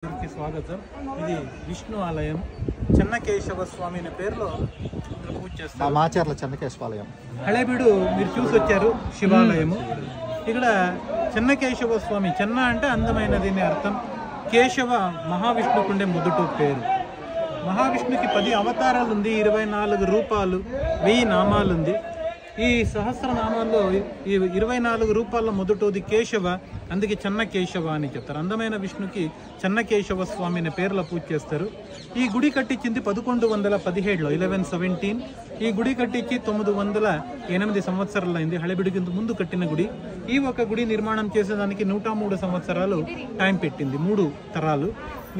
స్వాగతం. ఇది విష్ణు ఆలయం. చెన్నకేశవ స్వామి అనే పేరులో పూజ చేస్తారు. మాచర్ల చెన్నకేశవాలయం. హళేబీడు మీరు చూసి వచ్చారు శివాలయము. ఇక్కడ చెన్నకేశవ స్వామి, చెన్న అంటే అందమైనది అని అర్థం. కేశవ మహావిష్ణుకుండే మొదటి పేరు. మహావిష్ణుకి 10 అవతారాలు ఉంది, 24 రూపాలు, 1000 నామాలు ఉంది. ఈ సహస్రనామాల్లో ఈ 24 రూపాల్లో మొదటిది కేశవ, అందుకే చెన్నకేశవ అని చెప్తారు. అందమైన విష్ణుకి చెన్నకేశవ స్వామి అనే పేర్లో పూజ చేస్తారు. ఈ గుడి కట్టించింది 1117లో 1117. ఈ గుడి కట్టించి 908 సంవత్సరాలు అయింది. హళేబీడుకి ముందు కట్టిన గుడి. ఈ ఒక గుడి నిర్మాణం చేసేదానికి 103 సంవత్సరాలు టైం పెట్టింది, 3 తరాలు.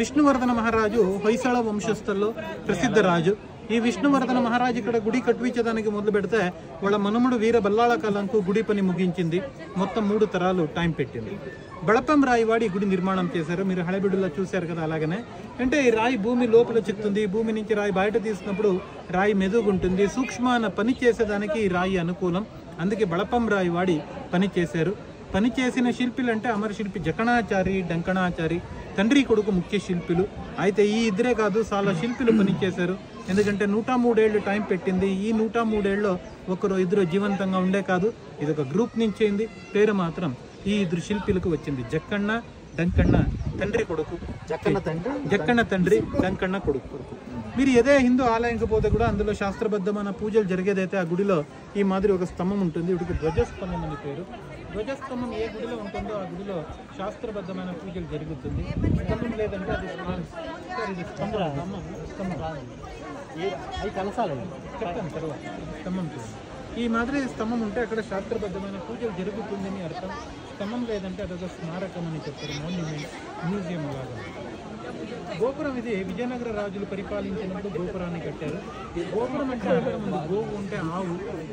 విష్ణువర్ధన మహారాజు హొయసళ వంశస్థుల్లో ప్రసిద్ధ రాజు. ఈ విష్ణువర్ధన మహారాజు ఇక్కడ గుడి కట్టించడానికి మొదలు పెడితే వాళ్ళ మనుమడు వీర బల్లాళ కాలంకు గుడి పని ముగించింది. మొత్తం 3 తరాలు టైం పెట్టింది. బళపం రాయి వాడి గుడి నిర్మాణం చేశారు. మీరు హళేబీడులో చూశారు కదా. అలాగనే అంటే ఈ రాయి భూమి లోపల చిక్కుతుంది. భూమి నుంచి రాయి బయట తీసినప్పుడు రాయి మెదుగుంటుంది. సూక్ష్మాన పని చేసేదానికి ఈ రాయి అనుకూలం. అందుకే బళపం రాయి వాడి పని చేశారు. పని చేసిన శిల్పులు అంటే అమర శిల్పి జకణాచారి, డంకణాచారి, తండ్రి కొడుకు ముఖ్య శిల్పులు. అయితే ఈ ఇద్దరే కాదు, చాలా శిల్పులు పని చేశారు. ఎందుకంటే 103 ఏళ్ళు టైం పెట్టింది. ఈ 103 ఏళ్ళలో ఒకరు ఇద్దరు జీవంతంగా ఉండే కాదు, ఇది ఒక గ్రూప్ నుంచి అయింది. పేరు మాత్రం ఈ ఇద్దరు శిల్పులకు వచ్చింది. జక్కన్న, డంకన్న, తండ్రి కొడుకు. జక్కన్న తండ్రి, డంకన్న కొడుకు. మీరు ఏదే హిందూ ఆలయంకి పోతే కూడా అందులో శాస్త్రబద్ధమైన పూజలు జరిగేదైతే ఆ గుడిలో ఈ మాదిరి ఒక స్తంభం ఉంటుంది. వీటికి ధ్వజస్తంభం అని పేరు. ధ్వజస్తంభం ఏ గుడిలో ఉంటుందో ఆ గుడిలో శాస్త్రబద్ధమైన పూజలు జరుగుతుంది. స్తంభం లేదంటే అది చెప్తాను తర్వాత. స్తంభం ఈ మాదిరి స్తంభం ఉంటే అక్కడ శాస్త్రబద్ధమైన పూజలు జరుగుతుందని అర్థం. స్తంభం లేదంటే అదొక స్మారకం అని చెప్తారు, మాన్యుమెంట్, మ్యూజియం లాగా. గోపురం ఇది విజయనగర రాజులు పరిపాలించినప్పుడు గోపురాన్ని కట్టారు. గోపురం అంటే ముందు గోవు ఉంటే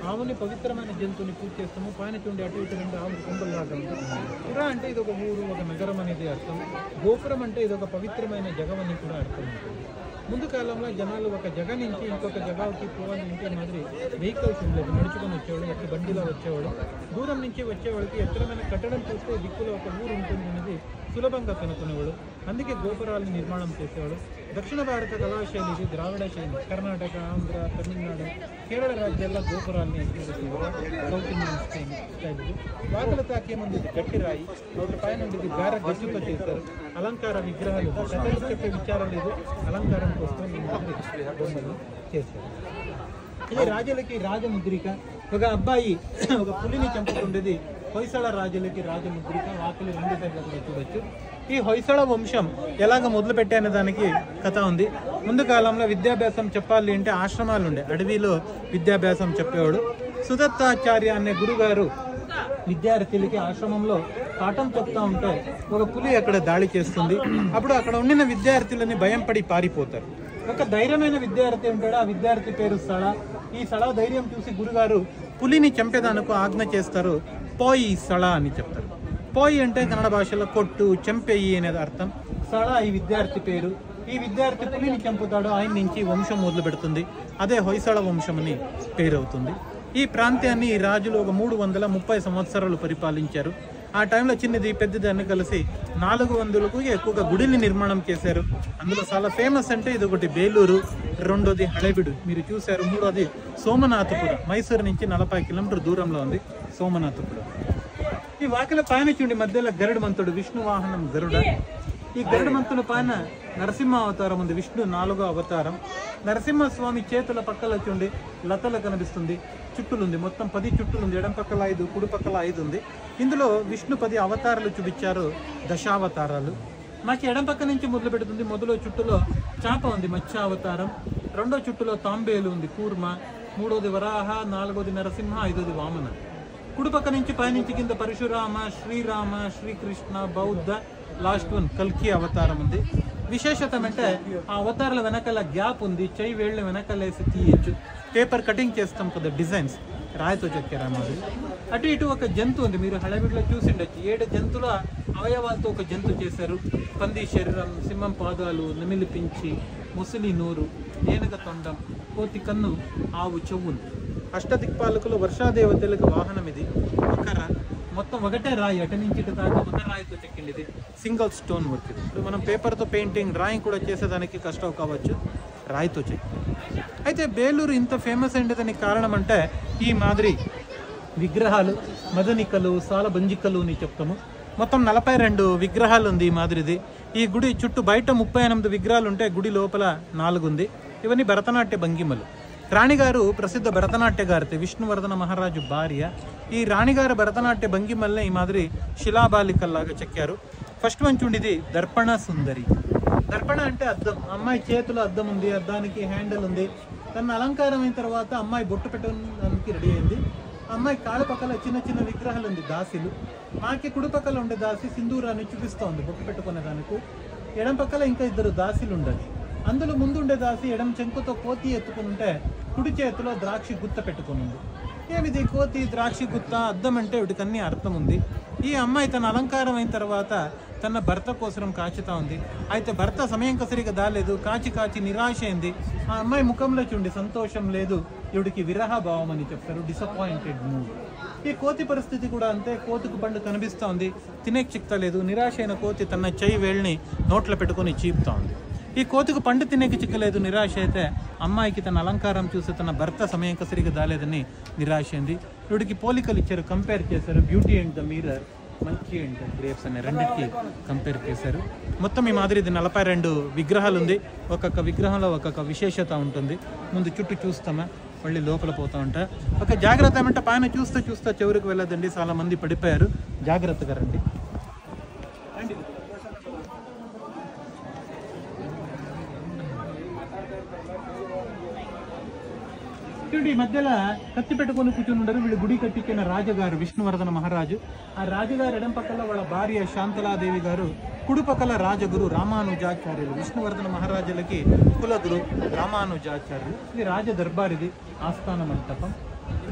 ఆవుని పవిత్రమైన జంతువుని పూజ చేస్తాము. పైన చూడండి అటు ఇటు 2 ఆవులు కొండలాగా ఉంటుంది. పుర అంటే ఇది ఒక ఊరు, ఒక నగరం అనేది అర్థం. గోపురం అంటే ఇది ఒక పవిత్రమైన జగం అని కూడా అర్థం ఉంటుంది. ముందు కాలంలో జనాలు ఒక జగ నుంచి ఇంకొక జగాకి పోవాలంటే మాదిరి వెహికల్స్ ఉండేది. నడుచుకొని వచ్చేవాడు, ఎక్కడ బండిలో వచ్చేవాడు. దూరం నుంచి వచ్చేవాడికి ఎత్తరమైన కట్టడం చూస్తే దిక్కులో ఒక ఊరు ఉంటుంది అనేది సులభంగా కనుక్కునేవాడు. అందుకే గోపురాలను నిర్మాణం చేసేవాడు. దక్షిణ భారత కళాశైలి ఇది, ద్రావిడ శైలి. కర్ణాటక, ఆంధ్ర, తమిళనాడు, కేరళ రాజ్యాల్లో గోపురాలని సౌత్ ఇండియన్ స్టైల్ ఇది. వాకలు తాకే ముందు ఇది గట్టి రాయి, ఒకటి పైన ఇది గార గచ్చుతో చేశారు. అలంకార విగ్రహాలు, కథలు చెప్పే విచారం లేదు, అలంకారం కోసం బొమ్మలు చేశారు. ఇది రాజులకి రాజముద్రిక. ఒక అబ్బాయి ఒక పులిని చంపుతుండేది హొయసళ రాజులకి రాజముద్రిక. వాకులు 2 సైడ్ల కూడా చూడొచ్చు. ఈ హొయసళ వంశం ఎలాగ మొదలు పెట్టానే దానికి కథ ఉంది. ముందు కాలంలో విద్యాభ్యాసం చెప్పాలి అంటే ఆశ్రమాలు ఉండే, అడవిలో విద్యాభ్యాసం చెప్పేవాడు. సుదత్తాచార్య అనే గురుగారు విద్యార్థులకి ఆశ్రమంలో పాఠం చెప్తా ఉంటే ఒక పులి అక్కడ దాడి చేస్తుంది. అప్పుడు అక్కడ ఉండిన విద్యార్థులని భయం పడి పారిపోతారు. ఒక ధైర్యమైన విద్యార్థి ఉంటాడు, ఆ విద్యార్థి పేరు సళ. ఈ సళ ధైర్యం చూసి గురుగారు పులిని చంపేదానికి ఆజ్ఞ చేస్తారు. పోయి సళ అని చెప్తారు. పోయి అంటే కన్నడ భాషలో కొట్టు, చంపేయి అనేది అర్థం. సళ ఈ విద్యార్థి పేరు. ఈ విద్యార్థి పులిని చంపుతాడు, ఆయన నుంచి వంశం మొదలు పెడుతుంది. అదే హొయసళ వంశం అని పేరు అవుతుంది. ఈ ప్రాంతాన్ని ఈ రాజులు ఒక 330 సంవత్సరాలు పరిపాలించారు. ఆ టైంలో చిన్నది పెద్దది అన్ని కలిసి 400కు ఎక్కువగా గుడిని నిర్మాణం చేశారు. అందులో చాలా ఫేమస్ అంటే ఇది ఒకటి బేలూరు, రెండోది హళేబీడు మీరు చూశారు, మూడోది సోమనాథపురం. మైసూరు నుంచి 40 కిలోమీటర్ దూరంలో ఉంది సోమనాథపురం. ఈ వాకిల పైన చూడండి మధ్యలో గరుడమంతుడు, విష్ణు వాహనం గరుడ. ఈ గరుడమంతుల పైన నరసింహ అవతారం ఉంది, విష్ణు 4వ అవతారం. నరసింహస్వామి చేతుల పక్కల చూడండి లతలు కనిపిస్తుంది, చుట్టులుంది. మొత్తం 10 చుట్టులుంది. ఎడం పక్కల 5, కుడి పక్కల 5 ఉంది. ఇందులో విష్ణు 10 అవతారాలు చూపించారు, దశావతారాలు. మాకు ఎడం పక్క నుంచి మొదలు పెడుతుంది. మొదలో చుట్టులో చాప ఉంది, మత్స్యావతారం. రెండో చుట్టులో తాంబేలు ఉంది, కూర్మ. మూడోది వరాహ, 4వది నరసింహ, 5వది వామన. కుడి పక్క నుంచి పైనుంచి కింద పరశురామ, శ్రీరామ, శ్రీకృష్ణ, బౌద్ధ, లాస్ట్ వన్ కల్కి అవతారం ఉంది. విశేషత అంటే ఆ అవతారాల వెనకాల గ్యాప్ ఉంది, చెయ్యి వేళ్ళ వెనకాలేసి తీయచ్చు. పేపర్ కటింగ్ చేస్తాం కదా, డిజైన్స్ రాయితో చెక్కారు అన్నది. అటు ఇటు ఒక జంతువు ఉంది, మీరు హళేబీడులో చూసి ఉండొచ్చు. 7 జంతువుల అవయవాలతో ఒక జంతువు చేశారు. పంది శరీరం, సింహం పాదాలు, నెమిలి పించి, ముసలి నోరు, ఏనుగ తొండం, కోతి కన్ను, ఆవు చెవులు. అష్టదిక్పాలకులు వర్షాదేవతలకు వాహనం ఇది. మకర మొత్తం ఒకటే రాయి అటు నుంచి ఇటు దాకా ఒక రాయితో చెక్కింది. ఇది సింగిల్ స్టోన్ వర్క్. ఇది ఇప్పుడు మనం పేపర్తో పెయింటింగ్ డ్రాయింగ్ కూడా చేసేదానికి కష్టం కావచ్చు, రాయితో చెక్కి. అయితే బేలూరు ఇంత ఫేమస్ అయ్యేదానికి కారణం అంటే ఈ మాదిరి విగ్రహాలు, మదనికలు, సాలబంజికలు అని చెప్తాము. మొత్తం 42 విగ్రహాలు ఉంది ఈ మాదిరిది. ఈ గుడి చుట్టూ బయట 38 విగ్రహాలు ఉంటే గుడి లోపల 4 ఉంది. ఇవన్నీ భరతనాట్య భంగిమలు. రాణిగారు ప్రసిద్ధ భరతనాట్యగారితే, విష్ణువర్ధన మహారాజు భార్య. ఈ రాణిగారు భరతనాట్య భంగిమల్ని ఈ మాదిరి శిలాబాలికల్లాగా చెక్కారు. ఫస్ట్ వన్ చూడండి, దర్పణ సుందరి. దర్పణ అంటే అద్దం. అమ్మాయి చేతిలో అద్దం ఉంది, అద్దానికి హ్యాండిల్ ఉంది. తన అలంకారం అయిన తర్వాత అమ్మాయి బొట్టు పెట్టడానికి రెడీ అయింది. అమ్మాయి కాళ్ళ పక్కల చిన్న చిన్న విగ్రహాలు ఉంది, దాసిలు. మాకి కుడి పక్కల ఉండే దాసి సింధూరాన్ని చూపిస్తోంది బొట్టు పెట్టుకునే దానికి. ఎడం పక్కల ఇంకా 2 దాసిలు ఉండాలి. అందులో ముందు ఉండే దాసి ఎడం చెంకుతో కోతి ఎత్తుకుంటే కుడి చేతిలో ద్రాక్షి గుత్త పెట్టుకునింది. ఏమిది కోతి, ద్రాక్షి గుత్త, అద్దం అంటే వీటికన్నీ అర్థం ఉంది. ఈ అమ్మాయి తన అలంకారం అయిన తర్వాత తన భర్త కోసం కాచుతా ఉంది. అయితే భర్త సమయం సరిగా దాలేదు, కాచి కాచి నిరాశ అయింది. ఆ అమ్మాయి ముఖంలో చూడండి సంతోషం లేదు, ఇవిడికి విరహ భావం అని చెప్తారు, డిసప్పాయింటెడ్ మూడ్. ఈ కోతి పరిస్థితి కూడా అంతే. కోతికి పండు కనిపిస్తూ ఉంది, తినేకి చిక్కలేదు. నిరాశ అయిన కోతి తన చెయ్యి వేళ్ళని నోట్లో పెట్టుకొని చీపుతా ఉంది. ఈ కోతికి పండు తినేకి చిక్కలేదు, నిరాశ అయితే అమ్మాయికి తన అలంకారం చూసి తన భర్త సమయం సరిగా దాలేదని నిరాశ అయింది. వీడికి పోలికలు ఇచ్చారు, కంపేర్ చేశారు. బ్యూటీ అండ్ ద మిర్రర్, మంచి అండ్ గ్రేప్స్ అనే రెండింటికి కంపేర్ చేశారు. మొత్తం ఈ మాదిరి ఇది 42 విగ్రహాలు ఉంది. ఒక్కొక్క విగ్రహంలో ఒక్కొక్క విశేషత ఉంటుంది. ముందు చుట్టూ చూస్తామా, మళ్ళీ లోపల పోతా ఉంటా. ఒక జాగ్రత్త ఏమంటే పైన చూస్తూ చూస్తూ చివరికి వెళ్ళదండి, చాలా మంది పడిపోయారు, జాగ్రత్తగా రండి. ఈ మధ్యలో కత్తి పెట్టుకొని కూర్చొని ఉండరు. వీళ్ళు గుడి కట్టించిన రాజుగారు విష్ణువర్ధన మహారాజు. ఆ రాజుగారు ఎడం పక్కల వాళ్ళ భార్య శాంతలాదేవి గారు, కుడి పక్కల రాజగురు రామానుజాచార్యులు. విష్ణువర్ధన మహారాజులకి కులగురు రామానుజాచార్యులు. ఇది రాజ దర్బార్, ఇది ఆస్థాన మంటపం.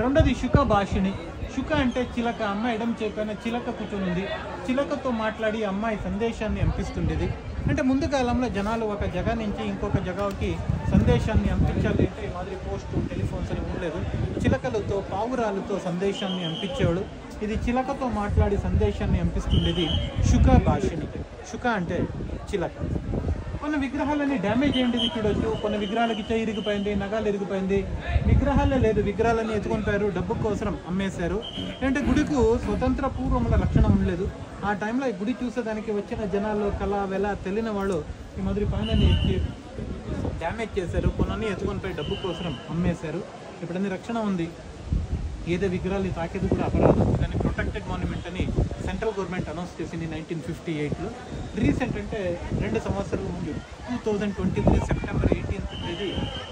రెండోది శుక భాషిణి. శుక అంటే చిలక. అమ్మాయి ఎడం చేపైన చిలక కూర్చొని ఉంది. చిలకతో మాట్లాడి అమ్మాయి సందేశాన్ని అంపిస్తుండేది. అంటే ముందు కాలంలో జనాలు ఒక జగ నుంచి ఇంకొక జగకి సందేశాన్ని అంపించాలి అంటే ఈ మాదిరి పోస్టు, టెలిఫోన్స్ అని ఉండలేదు. చిలకలతో, పావురాలతో సందేశాన్ని అంపించేవాడు. ఇది చిలకతో మాట్లాడి సందేశాన్ని అంపిస్తుండేది శుక భాషిణి. శుక అంటే చిలక. కొన్ని విగ్రహాలన్నీ డ్యామేజ్ అయ్యింది చూడొచ్చు. కొన్ని విగ్రహాలకి చెయ్యి ఇరిగిపోయింది, నగాలు ఇరిగిపోయింది. విగ్రహాలే లేదు, విగ్రహాలన్నీ ఎత్తుకొని పోయారు, డబ్బు కోసం అమ్మేశారు. అంటే గుడికు స్వతంత్ర పూర్వముల రక్షణ ఉండలేదు. ఆ టైంలో ఈ గుడి చూసేదానికి వచ్చిన జనాల్లో కళ వెల తెలియని వాళ్ళు ఈ మాదిరి పైన డ్యామేజ్ చేశారు, కొన్ని ఎత్తుకొని పోయి డబ్బు కోసం అమ్మేశారు. ఇప్పుడన్నీ రక్షణ ఉంది. ఏదో విగ్రహాలు తాకేది కూడా అపరాధం, కానీ ప్రొటెక్టెడ్ మాన్యుమెంట్ అని సెంట్రల్ గవర్నమెంట్ అనౌన్స్ చేసింది 1958లో. రీసెంట్ అంటే 2 సంవత్సరాల ముందు 2023 సెప్టెంబర్ 18 ఇది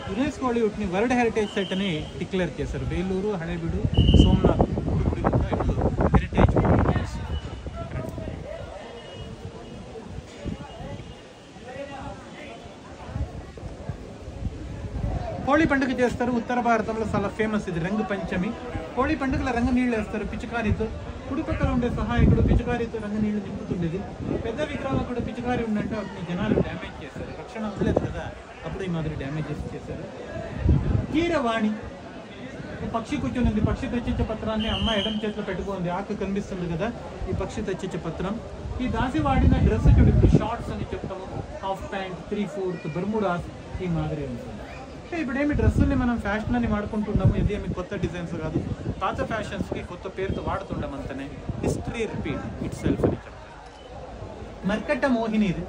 యునెస్కో వీటిని వరల్డ్ హెరిటేజ్ సైట్ అని డిక్లేర్ చేశారు. బేలూరు, హళేబీడు, సోమనాథ్ గుడి ఇప్పుడు హెరిటేజ్. హోళీ పండుగ చేస్తారు ఉత్తర భారతంలో, చాలా ఫేమస్ ఇది. రంగు పంచమి. హోళీ పండుగల రంగు నీళ్ళు వేస్తారు పిచికారితో. కుడి పక్కన ఉండే సహాయకుడు పిచికారితో రంగు నీళ్లు నింపుతుండేది. పెద్ద విగ్రహాలు కూడా పిచికారి ఉందంటే వాటిని జనాలు డ్యామేజ్ చేస్తారు, రక్షణ ఉండలేదు కదా, అప్పుడు ఈ మాదిరి డ్యామేజెస్ చేశారు. కీరవాణి, పక్షి కూర్చొని ఉంది. పక్షి తెచ్చిచ్చే పత్రాన్ని అమ్మాయి ఎడం చేతిలో పెట్టుకుంది. ఆకు కనిపిస్తుంది కదా, ఈ పక్షి తెచ్చిచ్చే పత్రం. ఈ దాసి వాడిన డ్రెస్ చూడండి, షార్ట్స్ అని చెప్తాము, హాఫ్ ప్యాంట్, 3/4 బర్ముడాస్, ఈ మాదిరి ఉంటుంది. ఇప్పుడు ఏమి డ్రెస్సుల్ని మనం ఫ్యాషన్ అని వాడుకుంటున్నాము, ఇది ఏమి కొత్త డిజైన్స్ కాదు. పాత ఫ్యాషన్స్కి కొత్త పేరుతో వాడుతుండం అంతనే. హిస్టరీ రిపీట్ ఇట్ సెల్ఫ్ అని చెప్తారు. మర్కట్ట మోహిని ఇది.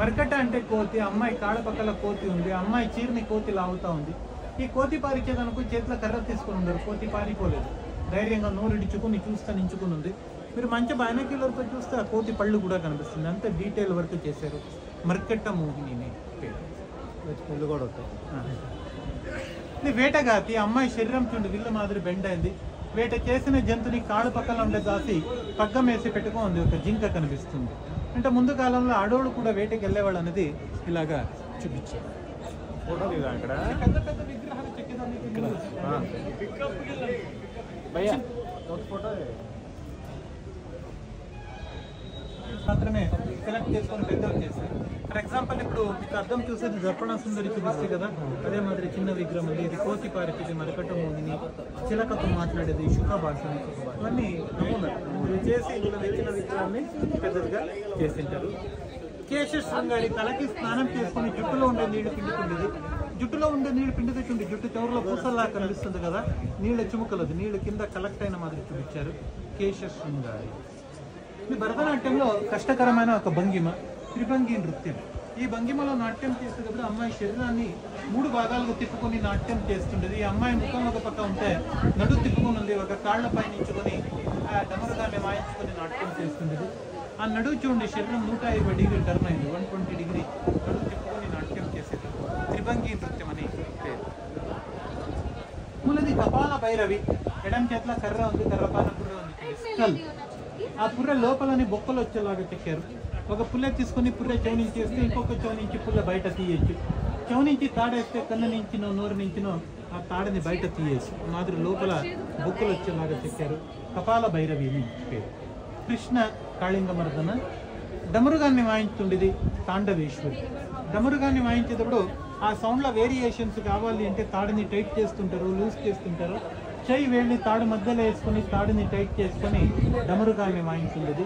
మర్కట్ట అంటే కోతి. అమ్మాయి కాళ్ళ పక్కల కోతి ఉంది. అమ్మాయి చీరని కోతి లాగుతూ ఉంది. ఈ కోతి పారిచేదనుకో చేతిలో కర్ర తీసుకుని ఉన్నారు. కోతి పారిపోలేదు, ధైర్యంగా నోరిడుచుకుని చూస్తా నించుకుని ఉంది. మీరు మంచి బైనాక్యులర్తో చూస్తే ఆ కోతి పళ్ళు కూడా కనిపిస్తుంది. అంత డీటెయిల్ వర్క్ చేశారు. మర్కట్ట మోహిని పేరు. పళ్ళు కూడా ఉంటాయి. ఇది వేటగాతి. అమ్మాయి శరీరం చూడండి విల్ల మాదిరి బెండ్ అయింది. వేట చేసిన జంతుని కాళ్ళు పక్కన ఉండే దాసి పగ్గం వేసి పెట్టుకోండి, ఒక జింక కనిపిస్తుంది. అంటే ముందు కాలంలో ఆడోళ్ళు కూడా వేటకి వెళ్ళేవాళ్ళు అనేది ఇలాగా చూపించారు. పెద్ద పెద్ద విగ్రహాలు చెక్కేదానికి ఫోటో మాత్రమే సెలెక్ట్ చేసుకొని పెద్దవి చేస్తారు. ఫర్ ఎగ్జాంపుల్ ఇప్పుడు మీకు అర్థం చూసేది దర్పణ సుందరి చూపిస్తే కదా, అదే మాదిరి చిన్న విగ్రహం ఉంది. ఇది కోతి పారికిది, మరకట మోహిని, చిలకతో మాట్లాడేది, శుక భాషని, ఇవన్నీ నమూనాలు ఇవి చేసి ఇందులో తెచ్చిన విగ్రహాన్ని పెద్దదిగా చేసింటారు. కేశ శృంగారి తలకి స్నానం చేసుకుని జుట్టులో ఉండే నీళ్లు పిండుకుండేది. జుట్టులో ఉండే నీళ్లు పిండుతుండే జుట్టు చివరిలో పూసల్లా కనిపిస్తుంది కదా, నీళ్ళ చుముకలది, నీళ్లు కింద కలెక్ట్ అయిన మాదిరి చూపించారు కేశ శృంగారి. ఇది భరతనాట్యంలో కష్టకరమైన ఒక భంగిమ, త్రిభంగి నృత్యం. ఈ భంగిమలో నాట్యం చేసేటప్పుడు అమ్మాయి శరీరాన్ని 3 భాగాలుగా తిప్పుకొని నాట్యం చేస్తుండేది. ఈ అమ్మాయి ముఖం ఒక పక్క ఉంటే నడు తిప్పుకొని ఉంది, ఒక కాళ్లపై నించుకొని ఆ డమరుగాన్ని వాయించుకొని నాట్యం చేస్తుండేది. ఆ నడువు చూడండి, శరీరం 150 డిగ్రీ టర్న్ అయింది, 120 డిగ్రీ నడువు తిప్పుకొని నాట్యం చేసేది త్రిభంగి నృత్యం అని పేరు. మూలది కపాల భైరవి, ఎడం చేతిలో కర్ర ఉంది, కర్రపాన పుర్ర ఉంది, స్కల్. ఆ పుర్రె లోపలని బొక్కలు వచ్చేలాగా చెక్కారు. ఒక పుల్లె తీసుకుని పుర్రె చెవు నుంచి వేస్తే ఇంకొక చెవు నుంచి పుల్ల బయట తీయచ్చు. చెవు నుంచి తాడేస్తే కన్ను నుంచినో నోరు నుంచినో ఆ తాడని బయట తీయచ్చు. మాదిరి లోపల బొక్కలు వచ్చేలాగా చెక్కారు. కపాల భైరవి అని పేరు. కృష్ణ కాళింగమర్దన. డమరుగాన్ని వాయించుతుండేది తాండవేశ్వరి. డమరుగాన్ని వాయించేటప్పుడు ఆ సౌండ్ల వేరియేషన్స్ కావాలి అంటే తాడుని టైట్ చేస్తుంటారు, లూజ్ చేస్తుంటారు. చెయ్యి వేళ్ళని తాడు మధ్యలో వేసుకొని తాడుని టైట్ చేసుకొని డమరుగాన్ని వాయించుండేది.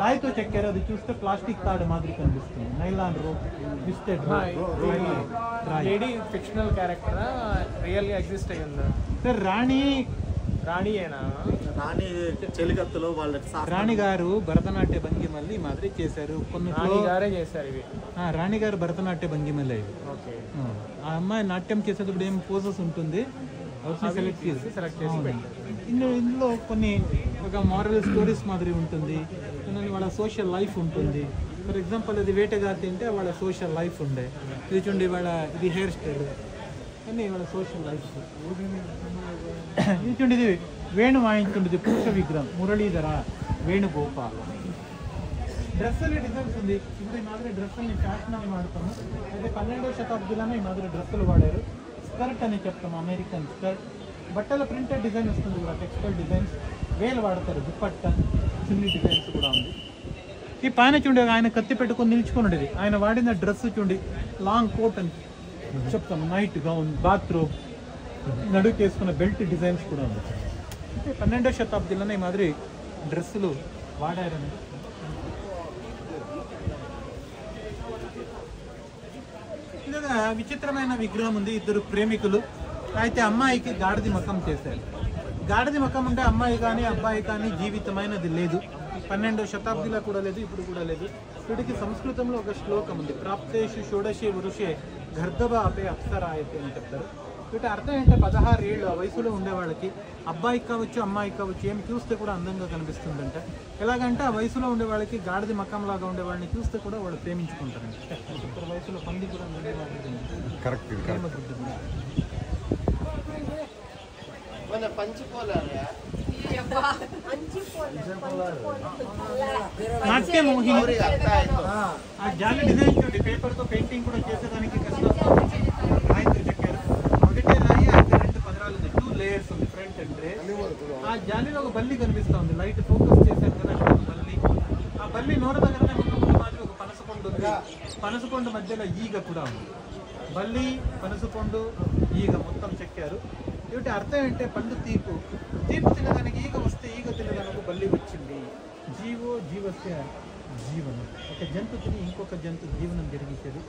రాయితో చెక్కారు, అది చూస్తే ప్లాస్టిక్ తాడు మాదిరి కనిపిస్తుంది. Nylon rope, twisted lady fictional character real గా ఎగ్జిస్ట్ అయ్యిందా సార్? రాణియేనా? రాణి చెలికత్తులో వాళ్ళ రాణి గారు భరతనాట్య భంగిమల్ని మాదిరి చేశారు. కొన్ని గారే చేశారు ఇవి. రాణి గారు భరతనాట్య భంగిమలే ఇవి. ఆ అమ్మాయి నాట్యం చేసేటప్పుడు ఏం పోజెస్ ఉంటుంది, సెలెక్ట్ చేసి ఇందులో కొన్ని ఒక మారల్ స్టోరీస్ మాదిరి ఉంటుంది, వాళ్ళ సోషల్ లైఫ్ ఉంటుంది. ఫర్ ఎగ్జాంపుల్ ఇది వేటగాడి తింటే వాళ్ళ సోషల్ లైఫ్ ఉండే, ఇది చూడండి వాళ్ళ ఇది హెయిర్ స్టైల్ అని వాళ్ళ సోషల్ లైఫ్. ఇది చూడండి, ఇది వేణు వాయించుండేది పురుష విగ్రహం, మురళీధర వేణుగోపాల్. డ్రెస్సులు డిజైన్స్ ఉంది. ఇప్పుడు ఈ మాదిరి డ్రెస్సుల్ని ఫ్యాషన్ అని వాడతాము. అయితే 12వ శతాబ్దంలోనే ఈ మాదిరి డ్రెస్సులు వాడారు. స్కర్ట్ అని చెప్తాము, అమెరికన్ స్కర్ట్. బట్టల ప్రింటెడ్ డిజైన్ వస్తుంది కూడా, టెక్స్టైల్ డిజైన్స్ వేలు వాడతారు. దుప్పట్ట, చున్నీ డిజైన్స్ కూడా ఉంది. ఈ పైన చూడండి ఆయన కత్తి పెట్టుకొని నిల్చుకొని ఉండేది. ఆయన వాడిన డ్రెస్ చూడండి, లాంగ్ కోట్ అని చెప్తాము, నైట్ గౌన్, బాత్రూమ్, నడుకు వేసుకున్న బెల్ట్ డిజైన్స్ కూడా ఉంది. అంటే 12వ శతాబ్దంలోనే ఈ మాదిరి డ్రెస్సులు వాడారని. ఇలాగా విచిత్రమైన విగ్రహం ఉంది. ఇద్దరు ప్రేమికులు. అయితే అమ్మాయికి గాడిది మకం చేశారు. గాడిది మకం ఉంటే అమ్మాయి కానీ అబ్బాయి కానీ జీవితమైనది లేదు. 12వ శతాబ్దిలో కూడా లేదు, ఇప్పుడు కూడా లేదు. వీటికి సంస్కృతంలో ఒక శ్లోకం ఉంది, ప్రాప్తేషు షోడశే వరుషే గర్ధభ అపే అప్సరాయతే అని చెప్తారు. వీటి అర్థం ఏంటంటే 16 ఏళ్ళు ఆ వయసులో ఉండేవాళ్ళకి, అబ్బాయికి కావచ్చు అమ్మాయికి కావచ్చు, ఏం చూస్తే కూడా అందంగా కనిపిస్తుందంట. ఎలాగంటే ఆ వయసులో ఉండే వాళ్ళకి గాడిది మకంలాగా ఉండే వాళ్ళని చూస్తే కూడా వాళ్ళు ప్రేమించుకుంటారంట. ఇక్కడ వయసులో పంది కూడా నాట్య మోహిని. ఆ జాలి డిజైన్ చూడండి, పేపర్తో పెయింటింగ్ కూడా చేసేదానికి కష్టం. రాయితో చెక్కారు. ఒకటే రాయి, 2 పదరాలు ఉంది, 2 లేయర్స్ ఉంది, ఫ్రంట్ అండ్ రే. ఆ జాలిలో ఒక బల్లి కనిపిస్తూ ఉంది, లైట్ ఫోకస్ చేశారు కదా బల్లి. ఆ బల్లి నోర దగ్గరనే మాదిరి ఒక పనసపండు ఉంది. పనసపండు మధ్యలో ఈగ కూడా ఉంది. బల్లి, పనసపండు, ఈగ మొత్తం చెక్కారు. వీటి అర్థం ఏంటంటే పండు తీపు తినడానికి ఈగ వస్తే ఈగ తినడానికి బల్లి వచ్చింది. జీవో జీవస్య జీవనం. ఒక జంతు తిని ఇంకొక జంతు జీవనం జరిగించేది.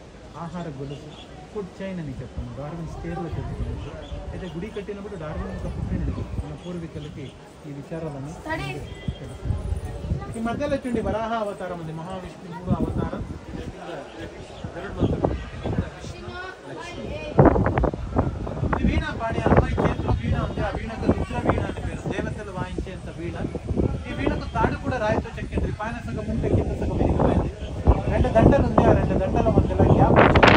ఆహార గొలుసు, ఫుడ్ చైన్ అని చెప్తాము. డార్విన్ స్టేర్లో చెప్తున్నాము. అయితే గుడి కట్టినప్పుడు డార్విన్ ఒక పుట్టినది మన పూర్వీకులకి ఈ విచారాలని తెలుసు. ఈ మధ్యలో చూడండి వరాహ అవతారం ఉంది, మహావిష్ణు 3వ అవతారం. ఇది వీణ పాడే అమ్మాయి చేతిలో వీణ ఉంది. ఆ వీణకు రుద్ర వీణ అని పేరు, దేవతలు వాయించేంత వీణ. ఈ వీణకు తాడు కూడా రాయితో చెక్కింది. పైన సగం ఉంటే కింద సగం విరిగిపోయింది. 2 దండలు ఉంది. ఆ 2 దండల మధ్యలో గ్యాప్ వచ్చింది.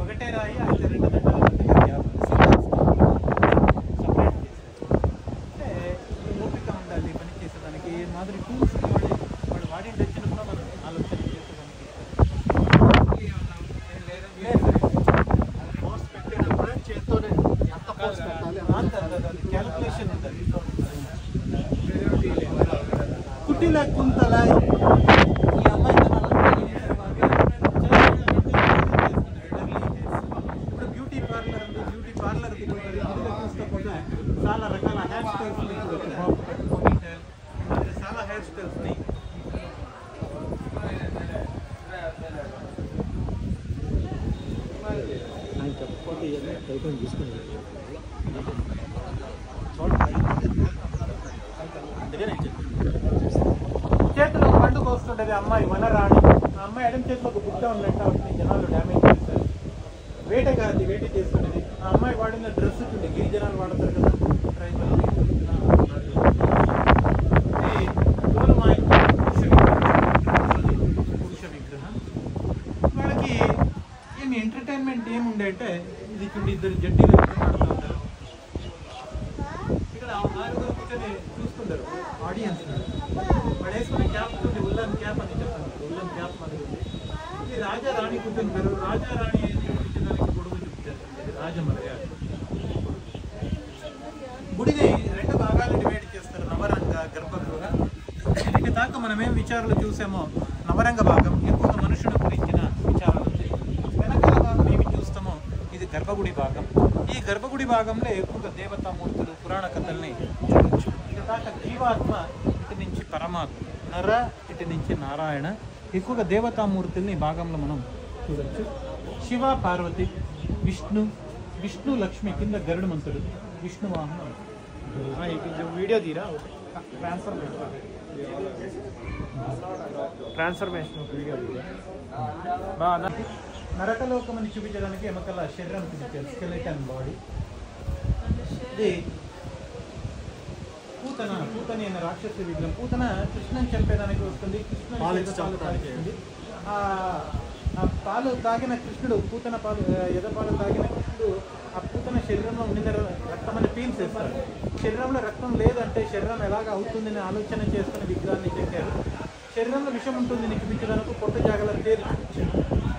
ఒకటే రాయి, అయితే 2 దండల మధ్యలో గ్యాప్ సపరేట్ చేశారు. అంటే ఈ ఓపిక ఉండాలి పని చేసేదానికి. మాదిరి టూల్స్ వాడు వాడి వచ్చిన కూడా మనం ఆలోచన చేసేదానికి క్యాల్కులేషన్ ఉంటుంది. కుటిల కుంతల చేతిలో పండుగ వస్తుంటది అమ్మాయి వనరాణి. ఆ అమ్మాయి ఎడం చేతిలో ఒక బుట్ట ఉన్నట్టు వాటిని జనాలు డ్యామేజ్ చేస్తారు. వేటగాది వేట చేస్తుంటది. ఆ అమ్మాయి వాడిన డ్రెస్ ఉంటుంది, గిరిజనాలు వాడతారు కదా ట్రైబల్. పురుష విగ్రహం. వాళ్ళకి ఏమి ఎంటర్టైన్మెంట్ ఏముండే అంటే ఇది చూడండి, ఇద్దరు జడ్డీలు ఆడుతూ ఉంటారు. ఇక్కడ ఆరుగురు కూర్చొని చూస్తుంటారు ఆడియన్స్. వాడు వేసుకునే క్యాప్ ఉంటుంది, ఉల్లన్ క్యాప్ అని చెప్తాను. ఉల్లన్ క్యాప్ మనకి ఉంది. ఇది రాజా రాణి కూర్చుంటారు. రాజా రాణి చూపించడానికి గొడుగు చూపించారు. ఇది రాజమర్యాద. గుడిని 2 భాగాలు డివైడ్ చేస్తారు, నవరంగ గర్భగృహ. ఇక దాకా మనం ఏం విచారాలు చూసామో నవరంగ భాగం ఎక్కువగా మనుషుల గురించిన విచారాలు ఉంది. వెనకాల భాగం ఏమి చూస్తామో ఇది గర్భగుడి భాగం. ఈ గర్భగుడి భాగంలో ఎక్కువగా దేవతామూర్తులు, పురాణ కథల్ని చూడొచ్చు. ఇక దాకా జీవాత్మ, ఇటు నుంచి పరమాత్మ, నర ఇటు నుంచి నారాయణ, ఎక్కువగా దేవతామూర్తుల్ని భాగంలో మనం చూడొచ్చు. శివ, పార్వతి, విష్ణు లక్ష్మి, కింద గరుడమంతుడు, విష్ణు వాహనం. వీడియో తీరా ట్రాన్స్ఫర్మేషన్ వీడియో తీరా బాగా. నరకలోకం అని చూపించడానికి ఎమకల శరీరం చూపించారు, స్కెలిటన్ బాడీ. ఇది పూతని అనే రాక్షస విగ్రహం. పూతన కృష్ణని చంపేదానికి వస్తుంది, కృష్ణుడు తాగిస్తుంది. ఆ పాలు తాగిన కృష్ణుడు, పూతన పాలు ఎదపాలు తాగిన కృష్ణుడు ఆ పూతన శరీరంలో ఉండిన రక్తం అని పీల్చేస్తారు. శరీరంలో రక్తం లేదంటే శరీరం ఎలాగ అవుతుందని ఆలోచన చేసుకుని విగ్రహాన్ని చెక్కారు. శరీరంలో విషం ఉంటుంది చూపించడానికి పొట్టు జాగల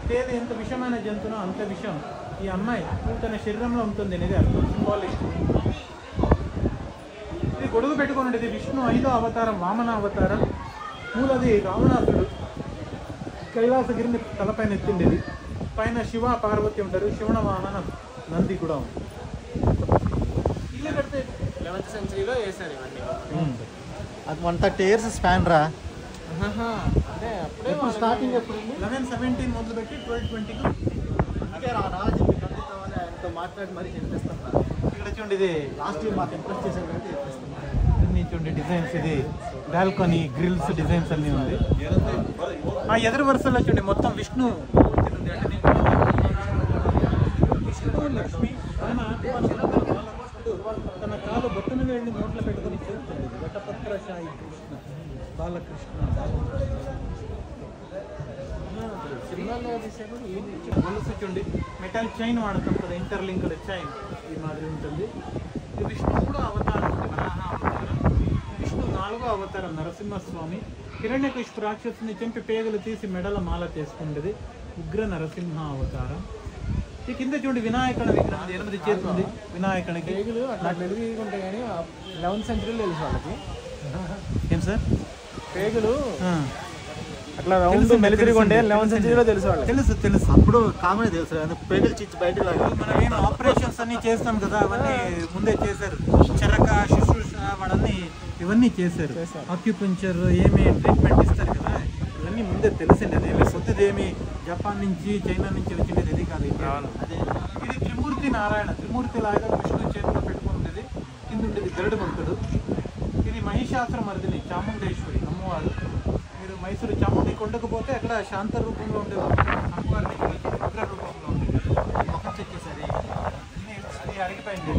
తేలి ఎంత విషమైన జంతువునో అంత విషం ఈ అమ్మాయి పూతన శరీరంలో ఉంటుంది అనేది అర్థం, సింబాలిక్. ఇది గొడుగు పెట్టుకున్నది విష్ణు 5వ అవతారం, వామన అవతారం. మూలది రావణాసుడు కైలాసగిరిని తలపైన ఎత్తిండేది. పైన శివ, పార్వతి ఉంటారు. శివన వాహన నంది కూడా ఉంది. ఇల్లు కడితే 11th centuryలో వేసారు ఇవన్నీ. అది 130 years స్పాన్ రా. అంటే అప్పుడే స్టార్టింగ్ ఎప్పుడు 1117 మొదలుపెట్టి 1220 అంటే రాజు ఆయనతో మాట్లాడి మరీ చెప్పేస్తాను. ఇక్కడ చూడండి, ఇది లాస్ట్ ఇయర్ మాకు ఇంప్రెస్ చేశారు కాబట్టి చెప్పేస్తాను. చూడండి డిజైన్స్, ఇది బాల్కనీ గ్రిల్స్ డిజైన్స్ అన్నీ ఉంది. ఆ ఎదురు వరుసలో చూడండి మొత్తం విష్ణు లక్ష్మి. తన కాలు బొట్టును వెళ్ళి నోట్లో పెట్టుకుని చూస్తుంది. వటపత్ర సాయి కృష్ణ, బాలకృష్ణ. సినిమాలో తీసేప్పుడు గొలుసు చూడండి, మెటల్ చైన్ వాడతాం కదా, ఇంటర్లింక్డ్ చైన్ ఈ మాదిరి ఉంటుంది. ఇది విష్ణు కూడా అవతారం ఉంది, వరాహ అవతారం. విష్ణు 4వ అవతారం నరసింహస్వామి. హిరణ్యకశిపు రాక్షసుని చంపి పేగులు తీసి మెడల మాల చేసుకుంటుంది, ఉగ్ర నరసింహ అవతారం. ఈ కింద చూడండి వినాయకుడి విగ్రహం, 8 చేతులు ఉంది వినాయకుడికి. పేగులు అట్లా వెలుగుంటాయి కానీ 11th centuryలో తెలుసు వాళ్ళకి. ఏం సార్ పేగులు అట్లా రౌండ్ మెలుగురిగా ఉండే 11th centuryలో తెలుసు వాళ్ళకి. తెలుసు. అప్పుడు కామన్ తెలుసు, పేగులు చిచ్చి బయట లాగా. మనం ఏం ఆపరేషన్స్ అన్ని చేస్తాం కదా, అవన్నీ ముందే చేశారు. చరక, శుశ్రూష వాడన్నీ ఇవన్నీ చేశారు. ఆక్యుపంచర్ ఏమి ట్రీట్మెంట్ ఇస్తారు కదా, ఇవన్నీ ముందే తెలిసింది. అదేమి కొత్తది ఏమి జపాన్ నుంచి చైనా నుంచి వచ్చిండేది ఇది కాదు. అదే ఇది త్రిమూర్తి నారాయణ. త్రిమూర్తి లాగా విష్ణు చేతిలో పెట్టుకుంటుంది. కింద ఉండేది గరుడమంతుడు. ఇది మహిషాసుర మర్దిని, చాముండేశ్వరి అమ్మవారు. మీరు మైసూరు చాముండి కొండకు పోతే అక్కడ శాంత రూపంలో ఉండే అమ్మవారిని ఉగ్ర రూపంలో ఉండేది. మొహం చెక్కేసరి అది అడిగిపోయింది,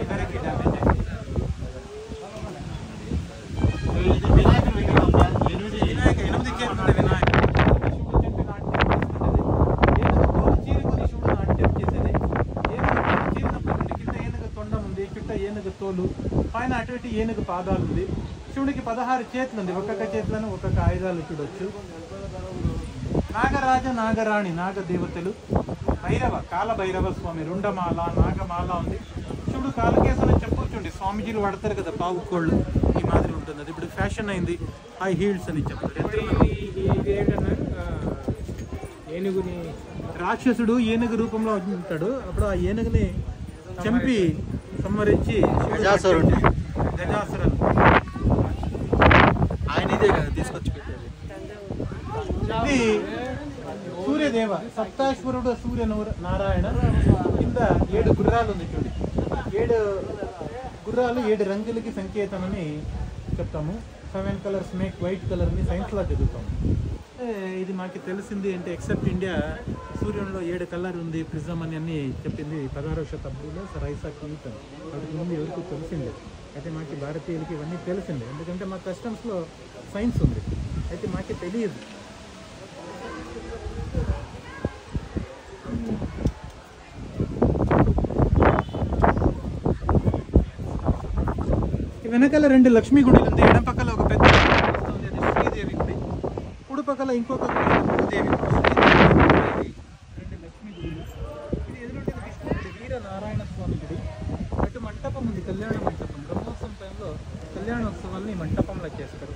ఇద్దరికి డ్యామేజ్ అయింది. వినాయకుడి విగ్రహం 8 చేతులు వినాయకుడు. శివుడు చెట్టు నాట్యం చేస్తుండేది. ఏనుగు తోలు చీరుకొని శివుడు నాట్యం చేసేది. ఏనుగు చీరినప్పుడు కింద ఏనుగు తొండం ఉంది, చుట్ట ఏనుగు తోలు, పైన అటు ఇటు ఏనుగు పాదాలు ఉంది. శివుడికి 16 చేతులు ఉంది. ఒక్కొక్క చేతులను ఒక్కొక్క ఆయుధాలు చూడొచ్చు. నాగరాజ, నాగరాణి, నాగదేవతలు. భైరవ, కాల భైరవ స్వామి, రుండమాల, నాగమాల ఉంది. శివుడు కాలకేసన చెప్పుకోండి, స్వామీజీలు వాడతారు కదా పావు కోళ్ళు, ఈ మాదిరి ఉంటుంది. అది ఇప్పుడు ఫ్యాషన్ అయింది, హై హీల్స్ అని చెప్తారు. ఏనుగుని రాక్షసుడు ఏనుగు రూపంలో ఉంటాడు. అప్పుడు ఆ ఏనుగుని చంపి సంహరించి గజాసురుడు ఆయన ఇదే కదా తీసుకొచ్చి పెట్టేది. ఇది సూర్య సూర్యదేవ సప్తాశ్వరుడు సూర్య నారాయణ కింద 7 గుర్రాలు ఉంది చూడండి. 7 గుర్రాలు 7 రంగులకి సంకేతమని చెప్తాము. 7 కలర్స్ మేక్ వైట్ కలర్ని సైన్స్లో చదువుతాము. ఇది మాకు తెలిసింది అంటే ఎక్సెప్ట్ ఇండియా సూర్యునిలో 7 కలర్ ఉంది ప్రిజం అని అన్ని చెప్పింది 16వ శతాబ్దంలో సర్ ఐసాక్ న్యూటన్. వాటికి ముందు ఎవరికి తెలిసిందే. అయితే మాకు భారతీయులకి ఇవన్నీ తెలిసిందే, ఎందుకంటే మా కస్టమ్స్లో సైన్స్ ఉంది. అయితే మాకు తెలియదు. వెనకాల 2 లక్ష్మీ గుడిలు ఉంది. ఎడం పక్కల ఒక పెద్ద ఉంది, అది శ్రీదేవి గుడి. కుడి పక్కల ఇంకొక గుడి భూదేవి గుడి. 2 లక్ష్మీ గుడిలు. ఇది ఎదురుంటే విష్ణు గుడి, వీరనారాయణ స్వామి గుడి. అటు మంటపం ఉంది, కళ్యాణ మంటపం. బ్రహ్మోత్సవం టైంలో కళ్యాణోత్సవాల్ని మంటపంలో చేస్తారు.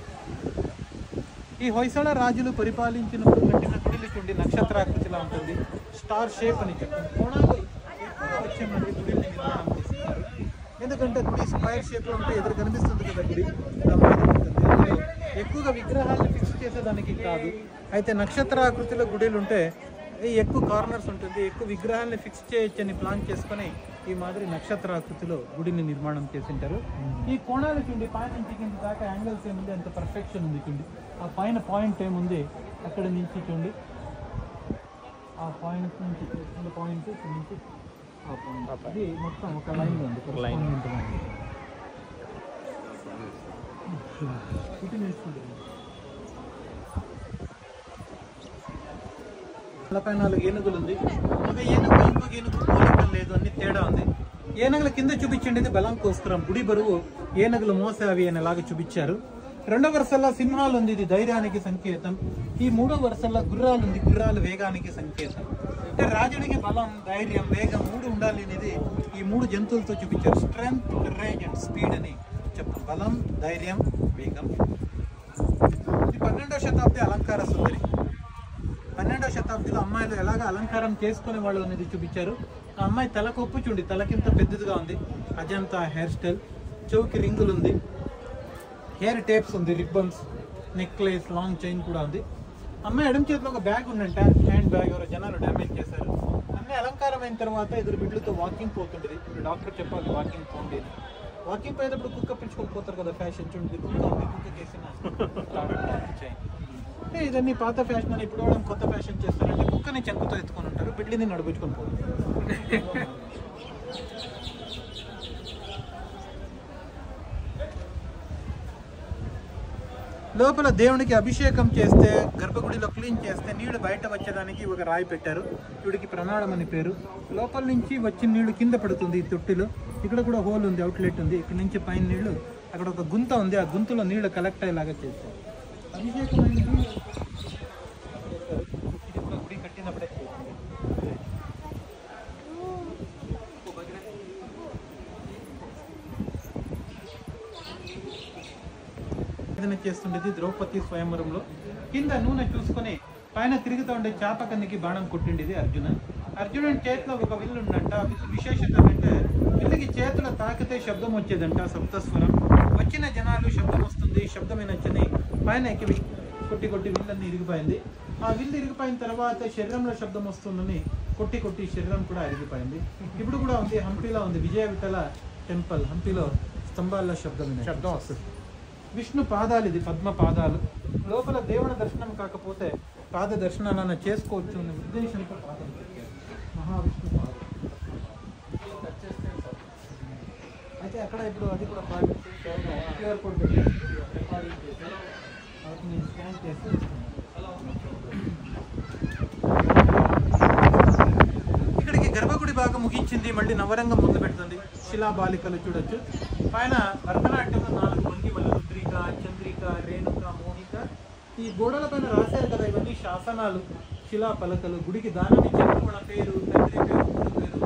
ఈ హొయసల రాజులు పరిపాలించినప్పుడు కట్టిన గుడిలు చూడండి, నక్షత్రాకృతిలా ఉంటుంది. స్టార్ షేప్ అని చెప్తారు. కోణాలు ఎక్కువగా వచ్చే మంది గుడిని నిర్మాణం చేస్తున్నారు. ఎందుకంటే గుడి స్క్వైర్ షేప్లో ఉంటే ఎదురు కనిపిస్తుంది కదా గుడి, ఉంటుంది. ఎక్కువగా విగ్రహాలను ఫిక్స్ చేసేదానికి కాదు. అయితే నక్షత్రాకృతిలో గుడిలు ఉంటే ఎక్కువ కార్నర్స్ ఉంటుంది, ఎక్కువ విగ్రహాలను ఫిక్స్ చేయొచ్చని ప్లాన్ చేసుకొని ఈ మాదిరి నక్షత్రాకృతిలో గుడిని నిర్మాణం చేసింటారు. ఈ కోణాలు చూడండి, పైన నుంచి కింద దాకా యాంగిల్స్ ఏముంది, అంత పర్ఫెక్షన్ ఉంది చూడండి. ఆ పైన పాయింట్ ఏముంది అక్కడ నుంచి చూడండి, ఆ పాయింట్ నుంచి పాయింట్ నుంచి ఆ పాయింట్, అది మొత్తం ఒక లైన్లో ఉంది. ఇది నేర్చుకుంటుంది. 44 ఏనుగులు ఉంది. ఒక ఏనుగు ఇంకొక ఏనుగు పోలిక లేదు, అన్ని తేడా ఉంది. ఏనుగుల కింద చూపించండి బలం కోస్కరం, గుడి బరువు ఏనుగులు మోసే అవి అనేలాగా చూపించారు. 2వ వరుసల్లో సింహాలు ఉంది, ఇది ధైర్యానికి సంకేతం. ఈ 3వ వరుసల్లో గుర్రాలు ఉంది, గుర్రాలు వేగానికి సంకేతం. అంటే రాజుడికి బలం, ధైర్యం, వేగం 3 ఉండాలి అనేది ఈ 3 జంతువులతో చూపించారు. స్ట్రెంగ్త్, కరేజ్ అండ్ స్పీడ్ అని చెప్తాం. బలం, ధైర్యం, వేగం. ఇది 12వ శతాబ్ది అలంకార సుందరి. 12వ శతాబ్దిలో అమ్మాయిలు ఎలాగ అలంకారం చేసుకునే వాళ్ళు అనేది చూపించారు. ఆ అమ్మాయి తల కొప్పు చూడండి, తలకింత పెద్దదిగా ఉంది. అజంతా హెయిర్ స్టైల్, చెవుకి రింగులు ఉంది, హెయిర్ టేప్స్ ఉంది, రిబ్బన్స్, నెక్లెస్, లాంగ్ చైన్ కూడా ఉంది. అమ్మాయి ఎడం చేతిలో ఒక బ్యాగ్ ఉందంట, హ్యాండ్ బ్యాగ్. ఎవరో జనాలు డ్యామేజ్ చేశారు. అన్నీ అలంకారం అయిన తర్వాత ఎదురు బిడ్డలతో వాకింగ్ పోతుంటుంది. ఇప్పుడు డాక్టర్ చెప్పాలి వాకింగ్ పోండి. వాకింగ్ పోయేటప్పుడు కుక్క పిలుచుకొని పోతారు కదా, ఫ్యాషన్ చూడండి, కుక్క ఉంది, కుక్క చేసిన చైన్. అంటే ఇదన్నీ పాత ఫ్యాషన్ అని, ఇప్పుడు కొత్త ఫ్యాషన్ చేస్తారంటే కుక్కని చెంకుతో ఎత్తుకొని ఉంటారు, బిడ్డని నడిపించుకొని పోతారు. లోపల దేవునికి అభిషేకం చేస్తే, గర్భగుడిలో క్లీన్ చేస్తే నీళ్లు బయట వచ్చేదానికి ఒక రాయి పెట్టారు. వీడికి ప్రణాళం అని పేరు. లోపల నుంచి వచ్చిన నీళ్లు కింద పడుతుంది ఈ తొట్టిలో. ఇక్కడ కూడా హోల్ ఉంది, అవుట్లెట్ ఉంది. ఇక్కడ నుంచి పైన నీళ్లు, అక్కడ ఒక గుంత ఉంది, ఆ గుంతలో నీళ్లు కలెక్ట్ అయ్యేలాగా చేస్తారు. అభిషేకం అనేది ఇది కూడా గుడి కట్టినప్పుడే చేస్తుండేది ద్రౌపది స్వయంవరంలో. కింద నూనె చూసుకొని పైన తిరుగుతూ ఉండే చేప కన్నికి బాణం కొట్టిండేది అర్జునుడి చేతిలో ఒక విల్లు ఉందంట. విశేషత అంటే విల్లుకి చేతుల తాకితే శబ్దం వచ్చేదంట, సప్తస్వరం. వచ్చిన జనాలు శబ్దం వస్తుంది, శబ్దమే నచ్చని పైన ఎక్కి కొట్టి కొట్టి విల్లన్నీ ఇరిగిపోయింది. ఆ విల్లు ఇరిగిపోయిన తర్వాత శరీరంలో శబ్దం వస్తుందని కొట్టి కొట్టి శరీరం కూడా ఇరిగిపోయింది. ఇప్పుడు కూడా ఉంది, హంపీలో ఉంది, విజయ విఠల టెంపుల్. హంపీలో స్తంభాల్లో శబ్దం వస్తుంది. విష్ణు పాదాలు, ఇది పద్మ పాదాలు. లోపల దేవుని దర్శనం కాకపోతే పాద దర్శనాలను చేసుకోవచ్చు అనే ఉద్దేశంతో పాదం మహావిష్ణు పాదం. అయితే అక్కడ ఇప్పుడు అది కూడా క్యూఆర్ కోడ్ పెట్టి రికార్డింగ్ చేసి వాటిని స్కాన్ చేసి ఇక్కడికి గర్భగుడి భాగం ముగించింది. మళ్ళీ నవరంగం మొదలు పెడుతుంది. శిలాబాలికలు చూడొచ్చు. పైన భరతనాట్యంలో 4 భంగిమలు, రుద్రిక, చంద్రిక, రేణుక, మోహిక. ఈ గోడల పైన రాశారు కదా, ఇవన్నీ శాసనాలు, శిలా పలకలు. గుడికి దానం ఇచ్చారు. మన పేరు, తండ్రి పేరు, గుడి పేరు.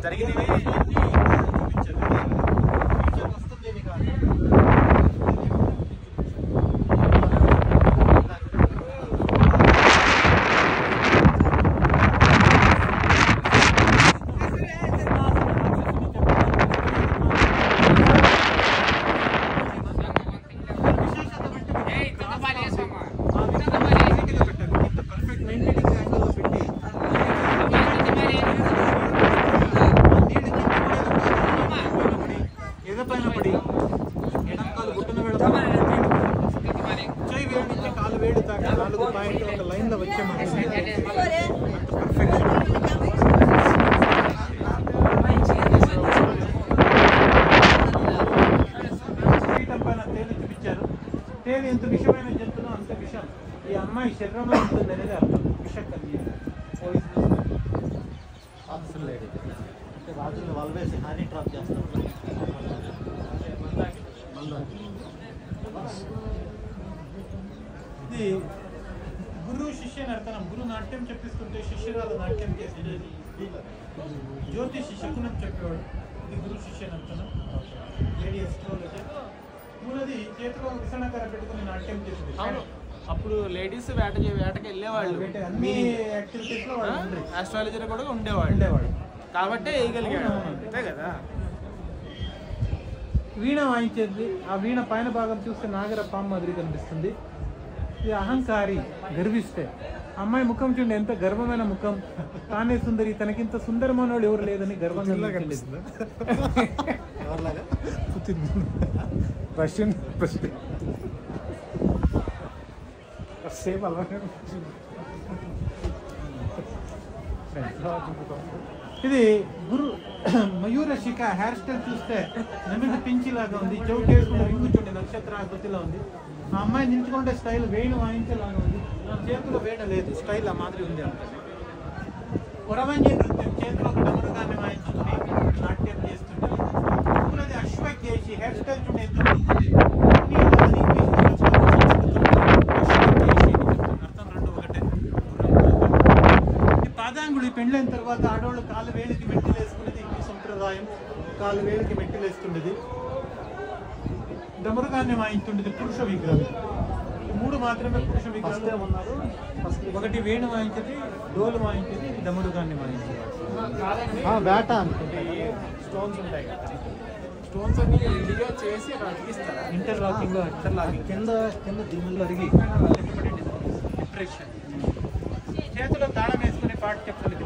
జరిగినవి తేలి ఎంత విషమైన జంతువులో అంత విషం ఈ అమ్మాయి శరీరంలో ఉంటుంది అనేది అర్థం. విషకన్య రాజులు వాళ్ళవేసి హానీ ట్రాప్ చేస్తారు. ఇది గురువు శిష్య నర్తనం. గురువు నాట్యం చెప్పిస్తుంటే శిష్యురాలు నాట్యం చేసేది. జ్యోతిషి శకునం చెప్పేవాడు. ఇది గురు శిష్య నర్తనం. లేడీ ఎస్ట్రాలజర్ మూలది చేతిలో విసనకర పెట్టుకుని నాట్యం చేసేది. అప్పుడు లేడీస్ వేటకి వెళ్ళేవాళ్ళు. అన్ని యాక్టివిటీస్ లో ఆస్ట్రాలజర్ కూడా ఉండేవాడు కాబట్టి వేయగలిగాడు. అంతే కదా. వీణ వాయించేది. ఆ వీణ పైన భాగం చూస్తే నాగర పాము మాదిరి కనిపిస్తుంది. ఇది అహంకారి, గర్విస్తే. అమ్మాయి ముఖం చూడండి, ఎంత గర్వమైన ముఖం. తానే సుందరి, తనకింత సుందరమైన వాడు ఎవరు లేదని గర్వంగా కనిపిస్తుంది. రష్యన్ ప్రెసిడెంట్ సేమ్ అలాగే. ఇది గురు మయూర శిఖ. హెయిర్ స్టైల్ చూస్తే నమ్మిన పించిలాగా ఉంది. చౌట్ వేసుకుంటే రింగు చూడండి నక్షత్ర ఆకృతిలో ఉంది. ఆ అమ్మాయి నిల్చుకుంటే స్టైల్ వేణు వాయించేలాగా ఉంది. చేతిలో వేణ లేదు, స్టైల్ ఆ మాదిరి ఉంది అంటే. కొరవంజి నృత్యం, చేతిలో డమరుగాన్ని వాయించుకుని నాట్యం చేస్తుంటుంది. పూలది అశ్వకేశి. హెయిర్ స్టైల్ చూడండి ఎంత బాగుంది. అర్థం రెండు ఒకటే. ఈ పాదాంగుడి పెండ్లైన తర్వాత ఆడవాళ్ళు కాలు వేలికి మెట్టెలు వేసుకునేది ఈ సంప్రదాయం. కాలు వేలికి మెట్టెలు వేసుకునేది. డమరుగాన్ని వాయించుండేది పురుష విగ్రహం. మూడు మాత్రమే పురుష విగ్రహాలు ఉన్నారు. ఒకటి వేణు వాయించేది, డోలు వాయించేది, డమరుగాన్ని వాయించేది. వేట అనుకుంటా. స్టోన్స్ ఉంటాయి కదా, స్టోన్స్ అన్ని రెడీగా చేసి అతికిస్తారా? ఇంటర్లాకింగ్ లో కింద దిమ్ములు అరిగి డిప్రెషన్. చేతిలో తాళం వేసుకునే పాట చెప్తుంది.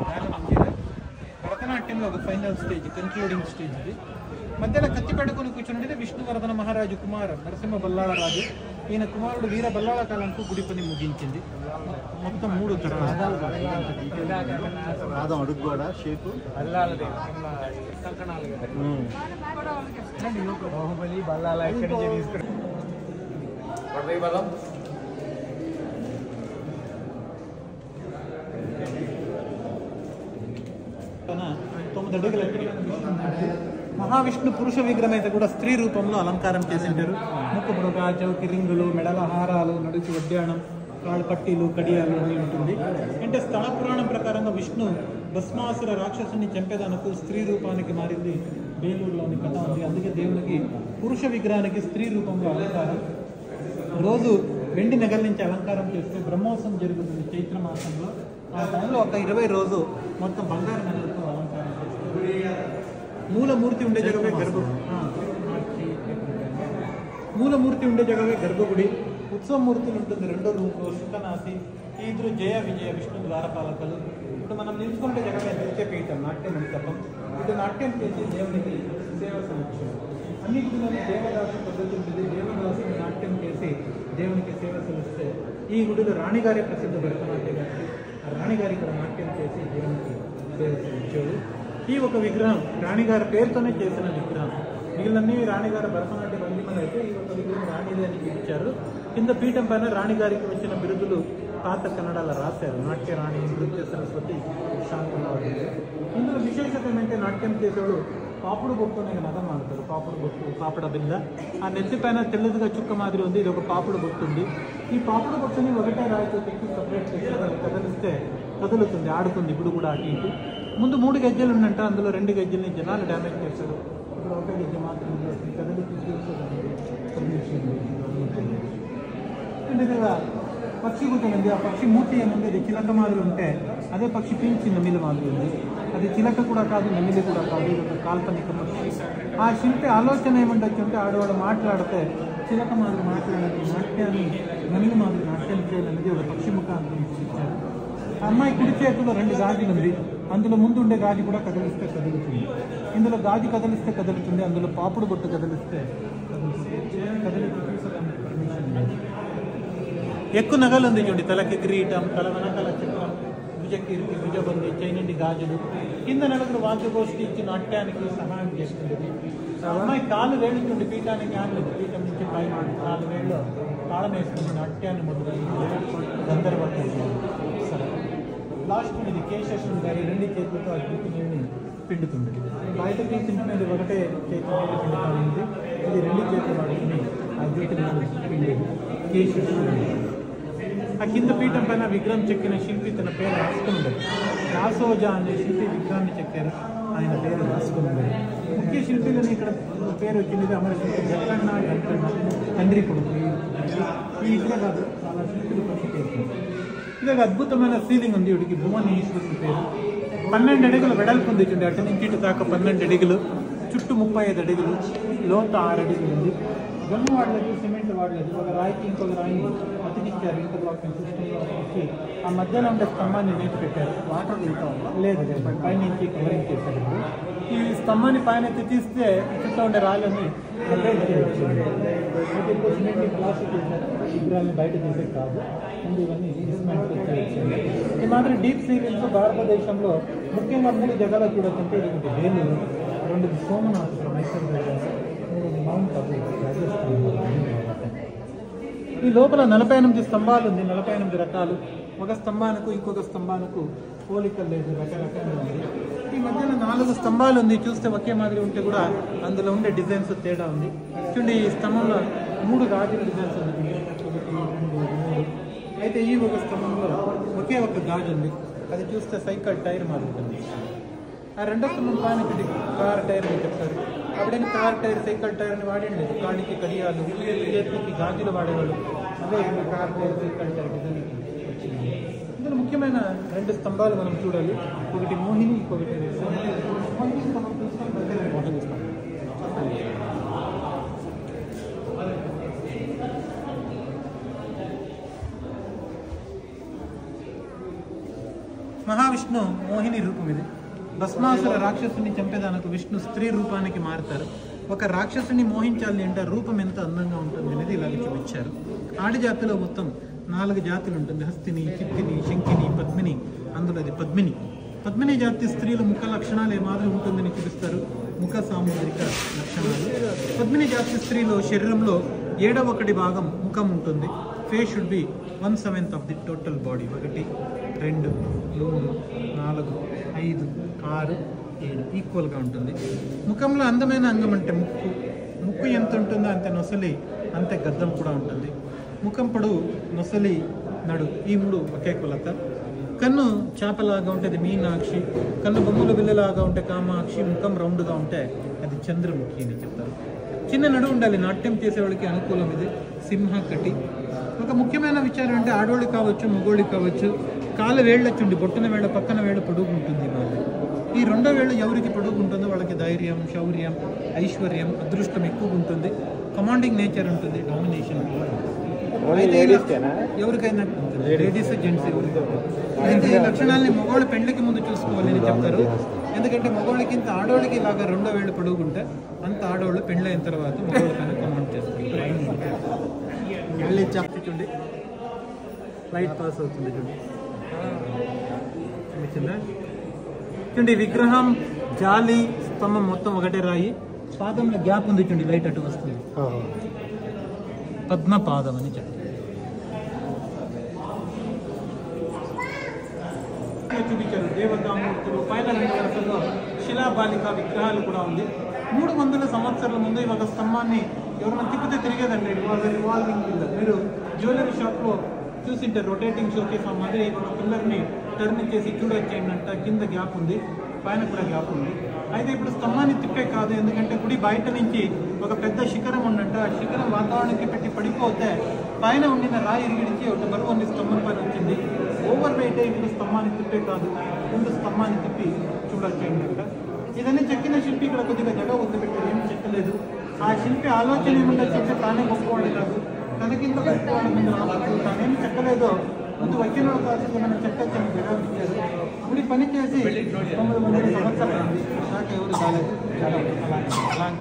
భరతనాట్యంలో ఒక ఫైనల్ స్టేజ్, కన్క్లూడింగ్ స్టేజ్ ఇది. మధ్యలో కత్తి పెట్టుకుని కూర్చున్నది విష్ణువర్ధన మహారాజు కుమార్ నరసింహ బల్లాళ రాజు. ఈయన కుమారుడు వీర బల్లాళ కాలంకు గుడి పని ముగించింది. మొత్తం 3 తరాలు. అడుగు కూడా షేపు బాహుబలి బల్లాల ఎక్కడి నుంచి తీసుకుని 9 అడుగుల మహావిష్ణు పురుష విగ్రహం అయితే కూడా స్త్రీ రూపంలో అలంకారం చేసింటారు. ముక్కు బుడగ, చౌకి రింగులు, మెడల హారాలు, నడుచి వడ్డాణం, కాళ్ళు పట్టీలు, కడియాలు అన్నీ ఉంటుంది. అంటే స్థల పురాణం ప్రకారంగా విష్ణు భస్మాసుర రాక్షసుని చంపేదానికి స్త్రీ రూపానికి మారింది. బేలూరులోని కథ ఉంది. అందుకే దేవునికి పురుష విగ్రహానికి స్త్రీ రూపంలో అలంకారం. రోజు వెండి నెగల నుంచి అలంకారం చేస్తే బ్రహ్మోత్సవం జరుగుతుంది చైత్ర మాసంలో. ఆ టైంలో ఒక 20 రోజు మొత్తం బంగారు నెగలతో అలంకారం చేస్తారు. మూలమూర్తి ఉండే జగవే మూలమూర్తి ఉండే జగవే గర్భగుడి. ఉత్సవమూర్తులు ఉంటుంది 2వ రూపంలో శుకనాసి. ఇద్దరు జయ విజయ విష్ణు ద్వారపాలకులు. ఇప్పుడు మనం నిలుచుకుంటే జగమే నృత్యపీఠం, నాట్య మంటపం. ఇటు నాట్యం చేసి దేవునికి సేవ సమక్షం. అన్ని గుడిలోనే దేవదాసు పద్ధతి ఉంటుంది. దేవదాసుని నాట్యం చేసి దేవునికి సేవ సలిస్తే ఈ గుడిలో రాణిగారి ప్రసిద్ధ భరతనాట్య గారికి, ఆ రాణిగారి ఇక్కడ నాట్యం చేసి దేవునికి సేవ సలించాడు. ఈ ఒక విగ్రహం రాణిగారి పేరుతోనే చేసిన విగ్రహం. మిగిలినన్ని రాణిగారి భరతనాట్య వందిమలు అయితే ఈ ఒక విగ్రహం రాణిది అని పిలిచారు. కింద పీఠం పైన రాణిగారికి వచ్చిన బిరుదులు పాత కన్నడలో రాశారు. నాట్య రాణి, నృత్య సరస్వతి, శాంతనాథి. ఇందులో విశేషత ఏంటంటే నాట్యం చేసేవాడు పాపుడు బొట్టు అనే నగం ఆడతారు. పాపుడు బొట్టు, పాపడ బింద. ఆ నెత్తి పైన తెల్లదిగా చుక్క మాదిరి ఉంది. ఇది ఒక పాపుడు బొట్టు ఉంది. ఈ పాపుడు బొట్టుని ఒకటే రాయితో తెచ్చి సపరేట్ చేసి కదిలిస్తే కదులుతుంది, ఆడుతుంది. ఇప్పుడు కూడా అటు ఇటు ముందు 3 గజ్జలు ఉన్నంట, అందులో 2 గజ్జల్ని జనాలు డ్యామేజ్ చేశారు. ఇప్పుడు 1 గజ్జ మాత్రం కదలి పక్షి గుర్తుంది. ఆ పక్షి మూర్తి ఏముంది, అది చిలక మాదిరి ఉంటే అదే పక్షి పీల్చి నమిలి మాదిరి ఉంది. అది చిలక కూడా కాదు, నమిలి కూడా కాదు, ఇది ఒక కాల్పనిక పక్షి. ఆ శిల్పి ఆలోచన ఏముండొచ్చు అంటే ఆడవాళ్ళు మాట్లాడితే చిలక మాదిరి మాట్లాడాలి, నాట్యాన్ని నమిలి మాదిరి నాట్యం చేయాలనేది ఒక పక్షి ముఖాన్ని ఇచ్చారు. ఆ అమ్మాయి కుడి చేతిలో 2 గాజులు ఉంది. అందులో ముందు ఉండే గాజు కూడా కదిలిస్తే కదులుతుంది. ఇందులో గాజు కదిలిస్తే కదులుతుంది, అందులో పాపుడు బొట్టు కదిలిస్తే ఎక్కువ నగలు ఉంది చూడండి. తలకి కిరీటం, తల వెనకాల చక్రం, భుజకీర్తి, భుజబంది, చైనండి గాజులు. కింద నలుగురు వాద్యగోష్ఠి ఇచ్చి నాట్యానికి సహాయం చేస్తుంది. అమ్మాయి కాలు వేళ్ళు చూడండి, పీఠానికి ఆనలేదు. పీఠం నుంచి పైన 4 వేళ్ళు తాళం వేసుకుని నాట్యాన్ని మొదలు గంధర్వత్వం. సరే, లాస్ట్ ఇది కేశేశ్వరం గారి 2 చేతులతో అద్భుతమైన పిండుతుంది. బయట తీసింటున్నది ఒకటే చేతి పిండుతా ఉంది, ఇది 2 చేతులు పడుకుని అద్భుతమైన పిండేది కేశేశ్వరుడు. ఆ కింద పీఠం పైన విగ్రహం చెక్కిన శిల్పి తన పేరు రాసుకుని ఉండదు. రాసోజా అనే శిల్పి విగ్రహాన్ని చెక్కారు, ఆయన పేరు రాసుకుని ఉండదు. ముఖ్య శిల్పిలని ఇక్కడ పేరు వచ్చింది అమర శిల్పి జక్కన్న, గంటన్న, తండ్రి కొడుకు. ఈ ఇట్లే కాదు, చాలా శిల్పులు పట్టుకేస్తారు. ఇది ఒక అద్భుతమైన సీలింగ్ ఉంది. వీడికి భువనేశ్వరుని పేరు. 12 అడుగులు వెడల్పు ఉంది చూడండి, అటు నుంచి ఇటు దాకా 12 అడుగులు, చుట్టూ 35 అడుగులు, లోతు 6 అడుగులు ఉంది. గమ్ము వాడలేదు, సిమెంట్ వాడలేదు. ఒక రాయికి ఇంకొక రాయిని అతికించారు, ఇంటర్లాక్ సిస్టంలో వచ్చి ఆ మధ్యలో ఉండే స్తంభాన్ని నీటి పెట్టారు. వాటర్ లేదు, పైనుంచి కవరింగ్ చేశారు. ఈ స్తంభాన్ని పైన తీస్తే చుట్టూ ఉండే రాళ్ళని సిమెంట్ ప్లాస్టిక్ చేశారు. విగ్రహాన్ని బయట తీసే కాదు, ముందు ఇవన్నీ ఈ మాత్రం డీప్ సీలింగ్స్ భారతదేశంలో ముఖ్యంగా 3 జగాలో చూడొచ్చంటే ఇది వేలూరు, 2 సోమనాథపురం మైసూర్ దగ్గర, 3 మౌంట్ అబు రాజస్థాన్. ఈ లోపల 48 స్తంభాలు ఉంది, 48 రకాలు. ఒక స్తంభానికి ఇంకొక స్తంభానికి పోలికలు లేదు, రకరకాలు ఉంది. ఈ మధ్యన 4 స్తంభాలు ఉంది. చూస్తే ఒకే మాదిరి ఉంటే కూడా అందులో ఉండే డిజైన్స్ తేడా ఉంది. చూడండి, ఈ స్తంభంలో 3 గాజుల డిజైన్స్ ఉంది, 1, 2, 3. అయితే ఈ ఒక స్తంభంలో ఒకే ఒక గాజు ఉంది, అది చూస్తే సైకిల్ టైర్ మాదిరి ఉంటుంది. ఆ 2వ స్తంభం పైన కార్ టైర్ అని చెప్తారు. అప్పుడైనా కార్ టైర్, సైకిల్ టైర్ని వాడండి. కాళ్ళకి కడియాలు, చేతికి గాజులు వాడేవాళ్ళు. అదే car tyre, cycle tyre design వచ్చింది. ఇందులో ముఖ్యమైన 2 స్తంభాలు మనం చూడాలి. ఒకటి మోహిని, ఇంకొకటి మోహిని స్తంభం చూస్తే మోహిని స్తంభం. మహావిష్ణు మోహిని రూపం ఇది. భస్మాసుర రాక్షసుని చంపేదానికి విష్ణు స్త్రీ రూపానికి మారుతారు. ఒక రాక్షసుని మోహించాలి అంటే రూపం ఎంత అందంగా ఉంటుంది అనేది ఇలాగ చూపించారు. ఆడి జాతిలో మొత్తం 4 జాతులు ఉంటుంది. హస్తిని, చిత్తిని, శంకిని, పద్మిని. అందులో అది పద్మిని. పద్మిని జాతి స్త్రీల ముఖ లక్షణాలు ఏమాదిరి ఉంటుందని చూపిస్తారు. ముఖ సాముద్రిక లక్షణాలు. పద్మిని జాతి స్త్రీలో శరీరంలో 7/1 భాగం ముఖం ఉంటుంది. Face should be 1/7 of the total body. 1, 2, 3, 4, 5, 6, 7 ఈక్వల్గా ఉంటుంది. ముఖంలో అందమైన అంగం అంటే ముక్కు. ముక్కు ఎంత ఉంటుందో అంతే నొసలి, అంతే గద్దం కూడా ఉంటుంది. ముఖం పొడవు, నొసలి, నడు ఈ 3 ఒకే కొలత. కన్ను చేపలాగా ఉంటే అది మీనాక్షి, కన్ను బొమ్మల బిల్లలాగా ఉంటే కామాక్షి, ముఖం రౌండ్గా ఉంటే అది చంద్రముఖి అని చెప్తారు. చిన్న నడు ఉండాలి, నాట్యం చేసేవాళ్ళకి అనుకూలం ఇది. సింహకటి. ఒక ముఖ్యమైన విచారం అంటే ఆడవాళ్ళకి కావచ్చు, మగోళ్ళకి కావచ్చు, కాళ్ళ వేళ్ళొచ్చుండి బొట్టన వేళ్ళ పక్కన వేళ్ళ పొడుగు ఉంటుంది. ఈ 2వ వేళ్ళు ఎవరికి పొడుగు ఉంటుందో వాళ్ళకి ధైర్యం, శౌర్యం, ఐశ్వర్యం, అదృష్టం ఎక్కువగా ఉంటుంది. కమాండింగ్ నేచర్ ఉంటుంది, డామినేషన్. ఎవరికైనా లేడీస్, జెంట్స్ అయితే ఈ లక్షణాలని మగవాళ్ళు పెళ్లికి ముందు చూసుకోవాలని చెప్తారు. ఎందుకంటే మగవాళ్ళకి ఆడవాళ్ళకి ఇలాగా 2వ వేళ్ళు పొడుగుంటే అంత ఆడవాళ్ళు పెళ్ళైన తర్వాత మగవాళ్ళ పైన కమాండ్ చేస్తారు. మళ్ళీ చెప్తుండి లైట్ పాస్ అవుతుంది చూడండి. చూడండి, విగ్రహం, జాలి, స్తంభం మొత్తం ఒకటే రాయి. పాదంలో గ్యాప్ ఉంది చూడండి, లైట్ అటు వస్తుంది. పద్మపాదం అని చెప్తారు. చూపించారు దేవతామూర్తులు. పైన 2 వరుసల్లో శిలాబాలిక విగ్రహాలు కూడా ఉంది. 300 సంవత్సరాల ముందు ఒక స్తంభాన్ని ఎవరైనా తిప్పితే తిరిగేదండి. Revolving pillar. మీరు జ్యువెలరీ షాప్లో చూసింటారు, రొటేటింగ్ షోకేస్. ఆ మాదిరి ఒక పిల్లర్ని టర్న్ చేసి చూడొచ్చేయండి అంట. కింద గ్యాప్ ఉంది, పైన కూడా గ్యాప్ ఉంది. అయితే ఇప్పుడు స్తంభాన్ని తిప్పే కాదు, ఎందుకంటే గుడి బయట నుంచి ఒక పెద్ద శిఖరం ఉందంట. ఆ శిఖరం వాతావరణానికి పెట్టి పడిపోతే పైన ఉండిన రాయి ఇరిగిడిచి ఒక బరువు అన్ని స్తంభం పైన వచ్చింది. ఓవర్ వెయిట్ ఇప్పుడు స్తంభాన్ని తిప్పే కాదు, ముందు స్తంభాన్ని తిప్పి చూడొచ్చేయండి అంట. ఇదన్నీ చెక్కిన శిల్పి ఇక్కడ కొద్దిగా జగ వదిలిపెట్టారు, ఏం చెక్కలేదు. ఆ శిల్పి ఆలోచన ఏముందో చెప్తే తానే గొప్పవాడు కాదు, తన కింద గొప్పవాళ్ళ మీద రావచ్చు. తానేం చెక్కలేదో ముందు వచ్చిన కాదు ఏమైనా చెక్కచ్చని జవాబు ఇచ్చారు. గుడి పని చేసి 9 సంవత్సరాలు నాకు ఎవరు కాలేదు.